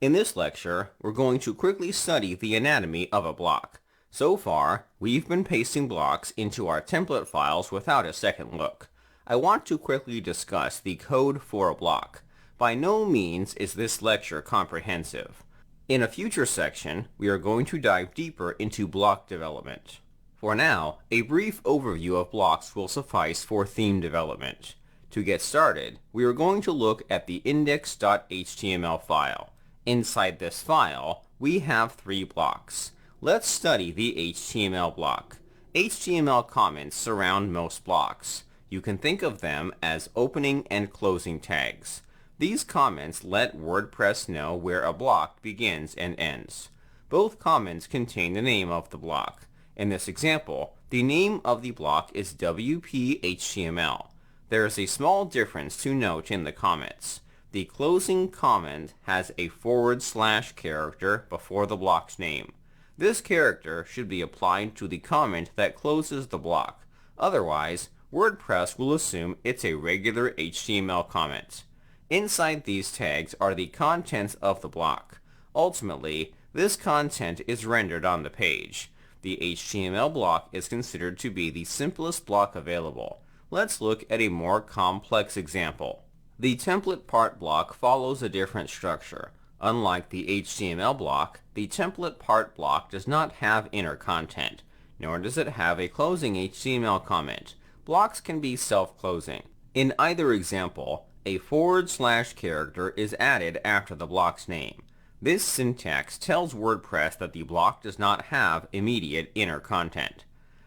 In this lecture, we're going to quickly study the anatomy of a block. So far, we've been pasting blocks into our template files without a second look. I want to quickly discuss the code for a block. By no means is this lecture comprehensive. In a future section, we are going to dive deeper into block development. For now, a brief overview of blocks will suffice for theme development. To get started, we are going to look at the index.html file. Inside this file, we have three blocks. Let's study the HTML block. HTML comments surround most blocks. You can think of them as opening and closing tags. These comments let WordPress know where a block begins and ends. Both comments contain the name of the block. In this example, the name of the block is WP-HTML. There is a small difference to note in the comments. The closing comment has a / character before the block's name. This character should be applied to the comment that closes the block. Otherwise, WordPress will assume it's a regular HTML comment. Inside these tags are the contents of the block. Ultimately, this content is rendered on the page. The HTML block is considered to be the simplest block available. Let's look at a more complex example. The template part block follows a different structure. Unlike the HTML block, the template part block does not have inner content, nor does it have a closing HTML comment. Blocks can be self-closing. In either example, a / character is added after the block's name. This syntax tells WordPress that the block does not have immediate inner content.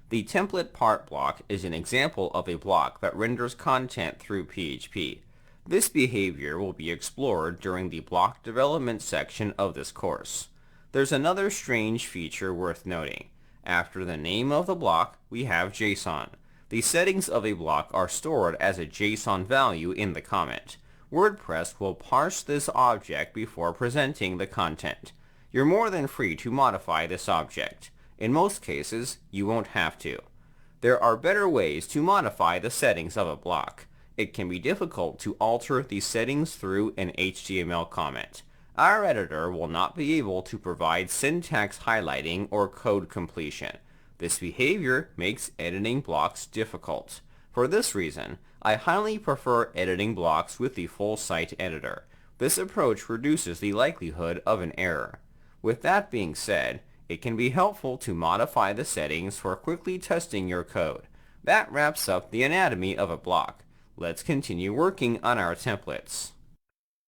The template part block is an example of a block that renders content through PHP. This behavior will be explored during the block development section of this course. There's another strange feature worth noting. After the name of the block, we have JSON. The settings of a block are stored as a JSON value in the comment. WordPress will parse this object before presenting the content. You're more than free to modify this object. In most cases, you won't have to. There are better ways to modify the settings of a block. It can be difficult to alter the settings through an HTML comment. Our editor will not be able to provide syntax highlighting or code completion. This behavior makes editing blocks difficult. For this reason, I highly prefer editing blocks with the full site editor. This approach reduces the likelihood of an error. With that being said, it can be helpful to modify the settings for quickly testing your code. That wraps up the anatomy of a block. Let's continue working on our templates.